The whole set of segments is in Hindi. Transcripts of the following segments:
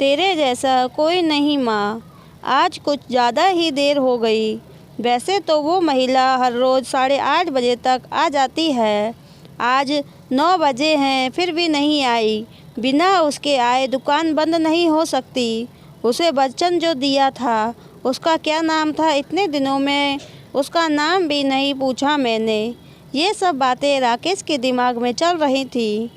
तेरे जैसा कोई नहीं माँ, आज कुछ ज़्यादा ही देर हो गई। वैसे तो वो महिला हर रोज़ 8:30 बजे तक आ जाती है। आज 9 बजे हैं फिर भी नहीं आई। बिना उसके आए दुकान बंद नहीं हो सकती। उसे वचन जो दिया था, उसका क्या नाम था? इतने दिनों में उसका नाम भी नहीं पूछा मैंने। ये सब बातें राकेश के दिमाग में चल रही थी।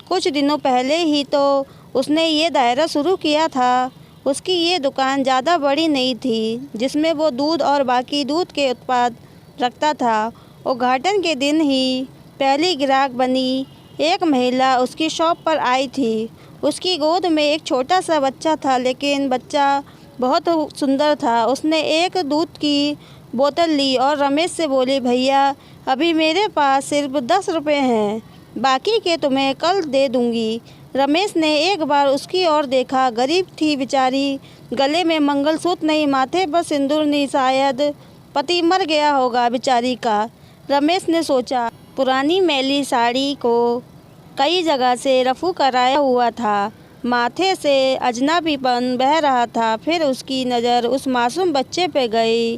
कुछ दिनों पहले ही तो उसने ये दायरा शुरू किया था। उसकी ये दुकान ज़्यादा बड़ी नहीं थी, जिसमें वो दूध और बाकी दूध के उत्पाद रखता था। उद्घाटन के दिन ही पहली ग्राहक बनी एक महिला उसकी शॉप पर आई थी। उसकी गोद में एक छोटा सा बच्चा था, लेकिन बच्चा बहुत सुंदर था। उसने एक दूध की बोतल ली और रमेश से बोली, भैया अभी मेरे पास सिर्फ 10 रुपये हैं, बाकी के तुम्हें कल दे दूंगी। रमेश ने एक बार उसकी ओर देखा। गरीब थी बेचारी, गले में मंगलसूत्र नहीं, माथे पर सिंदूर नहीं, शायद पति मर गया होगा बेचारी का। रमेश ने सोचा, पुरानी मैली साड़ी को कई जगह से रफू कराया हुआ था, माथे से अजनबीपन बह रहा था। फिर उसकी नज़र उस मासूम बच्चे पे गई,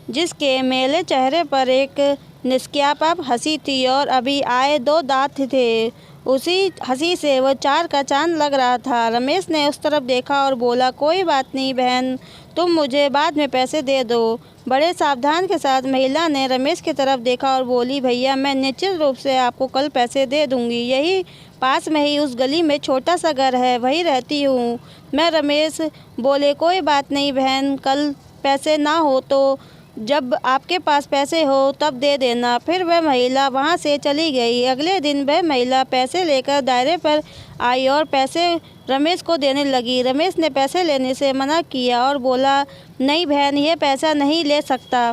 जिसके मेले चेहरे पर एक निष्क्रियता हंसी थी और अभी आए 2 दांत थे। उसी हंसी से वो 4 का चांद लग रहा था। रमेश ने उस तरफ देखा और बोला, कोई बात नहीं बहन, तुम मुझे बाद में पैसे दे दो। बड़े सावधान के साथ महिला ने रमेश की तरफ देखा और बोली, भैया मैं निश्चित रूप से आपको कल पैसे दे दूंगी। यही पास में ही उस गली में छोटा सा घर है, वहीं रहती हूँ मैं। रमेश बोले, कोई बात नहीं बहन, कल पैसे ना हो तो जब आपके पास पैसे हो तब दे देना। फिर वह महिला वहाँ से चली गई। अगले दिन वह महिला पैसे लेकर दायरे पर आई और पैसे रमेश को देने लगी। रमेश ने पैसे लेने से मना किया और बोला, नहीं बहन, ये पैसा नहीं ले सकता,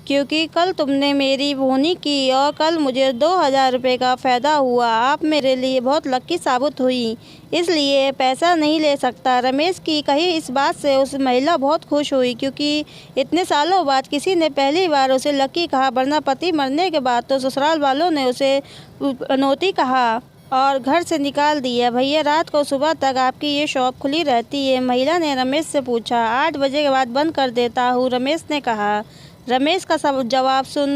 क्योंकि कल तुमने मेरी बोनी की और कल मुझे 2000 रुपये का फ़ायदा हुआ। आप मेरे लिए बहुत लकी साबित हुई, इसलिए पैसा नहीं ले सकता। रमेश की कही इस बात से उस महिला बहुत खुश हुई, क्योंकि इतने सालों बाद किसी ने पहली बार उसे लकी कहा, वरना पति मरने के बाद तो ससुराल वालों ने उसे अनौती कहा और घर से निकाल दिया। भैया रात को सुबह तक आपकी ये शॉप खुली रहती है? महिला ने रमेश से पूछा। 8 बजे के बाद बंद कर देता हूँ, रमेश ने कहा। रमेश का सब जवाब सुन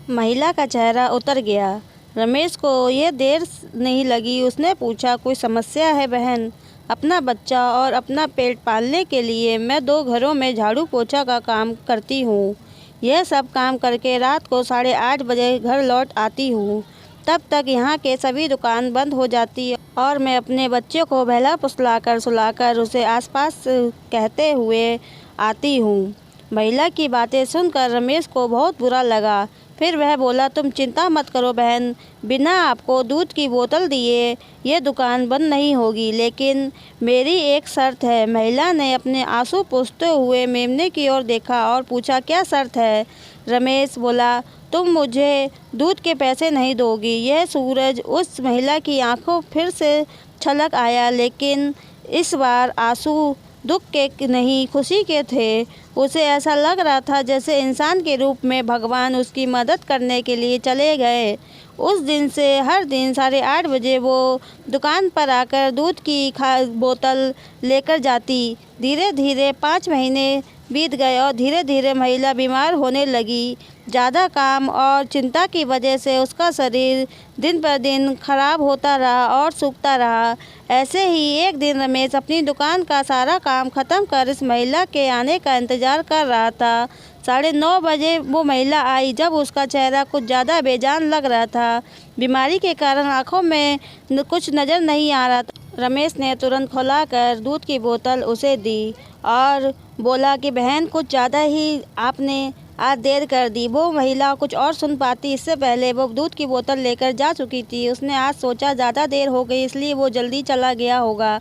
महिला का चेहरा उतर गया। रमेश को यह देर नहीं लगी। उसने पूछा, कोई समस्या है बहन? अपना बच्चा और अपना पेट पालने के लिए मैं 2 घरों में झाड़ू पोछा का काम करती हूँ। यह सब काम करके रात को 8:30 बजे घर लौट आती हूँ। तब तक यहाँ के सभी दुकान बंद हो जाती है और मैं अपने बच्चे को बहला फुसलाकर सुलाकर उसे आसपास कहते हुए आती हूँ। महिला की बातें सुनकर रमेश को बहुत बुरा लगा। फिर वह बोला, तुम चिंता मत करो बहन, बिना आपको दूध की बोतल दिए ये दुकान बंद नहीं होगी, लेकिन मेरी एक शर्त है। महिला ने अपने आंसू पोंछते हुए मेमने की ओर देखा और पूछा, क्या शर्त है? रमेश बोला, तुम मुझे दूध के पैसे नहीं दोगी। यह सूरज उस महिला की आंखों फिर से छलक आया, लेकिन इस बार आंसू दुख के नहीं, खुशी के थे। उसे ऐसा लग रहा था जैसे इंसान के रूप में भगवान उसकी मदद करने के लिए चले गए। उस दिन से हर दिन 8:30 बजे वो दुकान पर आकर दूध की बोतल लेकर जाती। धीरे धीरे 5 महीने बीत गए और धीरे धीरे महिला बीमार होने लगी। ज़्यादा काम और चिंता की वजह से उसका शरीर दिन पर दिन खराब होता रहा और सूखता रहा। ऐसे ही एक दिन रमेश अपनी दुकान का सारा काम ख़त्म कर इस महिला के आने का इंतज़ार कर रहा था। 9:30 बजे वो महिला आई, जब उसका चेहरा कुछ ज़्यादा बेजान लग रहा था। बीमारी के कारण आँखों में कुछ नज़र नहीं आ रहा था। रमेश ने तुरंत खुलाकर दूध की बोतल उसे दी और बोला कि बहन, कुछ ज़्यादा ही आपने आज देर कर दी। वो महिला कुछ और सुन पाती, इससे पहले वो दूध की बोतल लेकर जा चुकी थी। उसने आज सोचा ज़्यादा देर हो गई, इसलिए वो जल्दी चला गया होगा।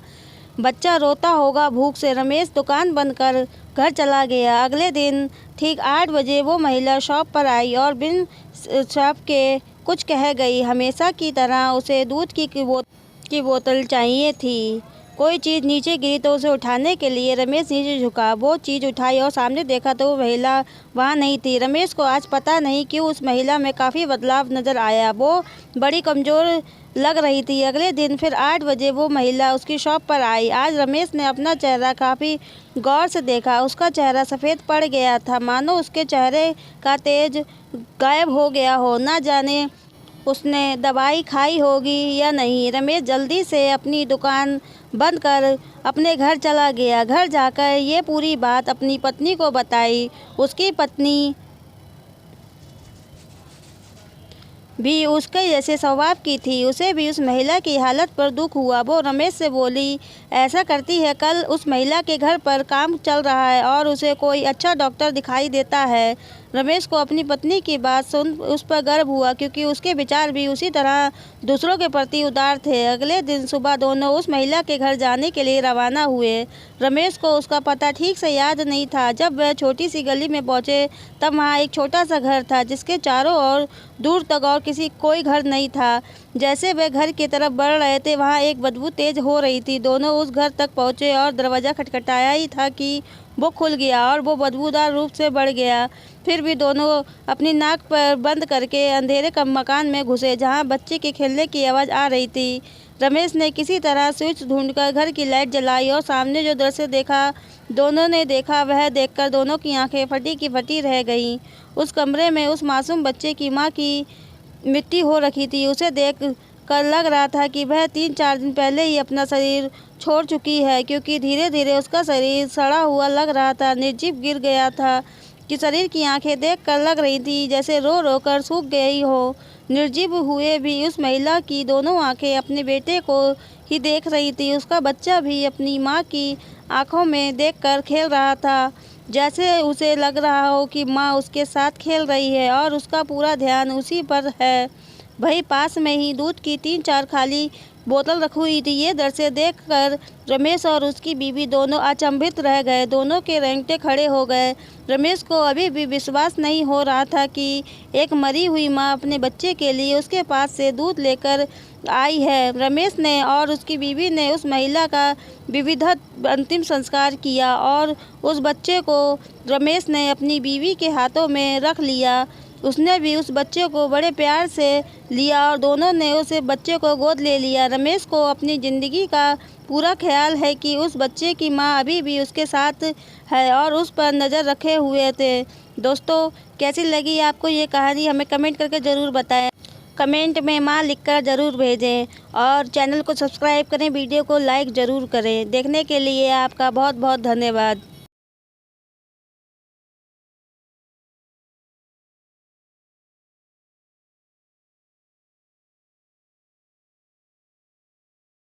बच्चा रोता होगा भूख से। रमेश दुकान बंद कर घर चला गया। अगले दिन ठीक 8 बजे वो महिला शॉप पर आई और बिन शॉप के कुछ कह गई। हमेशा की तरह उसे दूध की बोतल चाहिए थी। कोई चीज़ नीचे गिरी तो उसे उठाने के लिए रमेश नीचे झुका। वो चीज़ उठाई और सामने देखा तो वो महिला वहाँ नहीं थी। रमेश को आज पता नहीं क्यों उस महिला में काफ़ी बदलाव नज़र आया। वो बड़ी कमज़ोर लग रही थी। अगले दिन फिर 8 बजे वो महिला उसकी शॉप पर आई। आज रमेश ने अपना चेहरा काफ़ी गौर से देखा। उसका चेहरा सफ़ेद पड़ गया था, मानो उसके चेहरे का तेज गायब हो गया हो। ना जाने उसने दवाई खाई होगी या नहीं। रमेश जल्दी से अपनी दुकान बंद कर अपने घर चला गया। घर जाकर ये पूरी बात अपनी पत्नी को बताई। उसकी पत्नी भी उसके जैसे स्वभाव की थी। उसे भी उस महिला की हालत पर दुख हुआ। वो रमेश से बोली, ऐसा करती है, कल उस महिला के घर पर काम चल रहा है और उसे कोई अच्छा डॉक्टर दिखाई देता है। रमेश को अपनी पत्नी की बात सुन उस पर गर्व हुआ, क्योंकि उसके विचार भी उसी तरह दूसरों के प्रति उदार थे। अगले दिन सुबह दोनों उस महिला के घर जाने के लिए रवाना हुए। रमेश को उसका पता ठीक से याद नहीं था। जब वह छोटी सी गली में पहुंचे तब वहां एक छोटा सा घर था, जिसके चारों ओर दूर तक और कोई घर नहीं था। जैसे वे घर की तरफ बढ़ रहे थे, वहां एक बदबू तेज हो रही थी। दोनों उस घर तक पहुंचे और दरवाज़ा खटखटाया ही था कि वो खुल गया और वो बदबूदार रूप से बढ़ गया। फिर भी दोनों अपनी नाक पर बंद करके अंधेरे का मकान में घुसे, जहां बच्चे के खेलने की आवाज़ आ रही थी। रमेश ने किसी तरह स्विच ढूंढकर घर की लाइट जलाई और सामने जो दृश्य देखा, दोनों ने देखा, वह देखकर दोनों की आंखें फटी की फटी रह गईं। उस कमरे में उस मासूम बच्चे की माँ की मिट्टी हो रखी थी। उसे देख कर लग रहा था कि वह 3-4 दिन पहले ही अपना शरीर छोड़ चुकी है, क्योंकि धीरे धीरे उसका शरीर सड़ा हुआ लग रहा था, निर्जीव गिर गया था कि शरीर की आंखें देखकर लग रही थी जैसे रो रो कर सूख गई हो। निर्जीव हुए भी उस महिला की दोनों आंखें अपने बेटे को ही देख रही थी। उसका बच्चा भी अपनी माँ की आंखों में देखकर खेल रहा था, जैसे उसे लग रहा हो कि माँ उसके साथ खेल रही है और उसका पूरा ध्यान उसी पर है। वहीं पास में ही दूध की 3-4 खाली बोतल रखी हुई थी। ये दृश्य देखकर रमेश और उसकी बीवी दोनों अचंभित रह गए। दोनों के रेंगटे खड़े हो गए। रमेश को अभी भी विश्वास नहीं हो रहा था कि एक मरी हुई माँ अपने बच्चे के लिए उसके पास से दूध लेकर आई है। रमेश ने और उसकी बीवी ने उस महिला का विधिवत अंतिम संस्कार किया और उस बच्चे को रमेश ने अपनी बीवी के हाथों में रख लिया। उसने भी उस बच्चे को बड़े प्यार से लिया और दोनों ने उस बच्चे को गोद ले लिया। रमेश को अपनी ज़िंदगी का पूरा ख्याल है कि उस बच्चे की माँ अभी भी उसके साथ है और उस पर नज़र रखे हुए थे। दोस्तों, कैसी लगी आपको ये कहानी, हमें कमेंट करके ज़रूर बताएं। कमेंट में माँ लिखकर ज़रूर भेजें और चैनल को सब्सक्राइब करें, वीडियो को लाइक ज़रूर करें। देखने के लिए आपका बहुत बहुत धन्यवाद।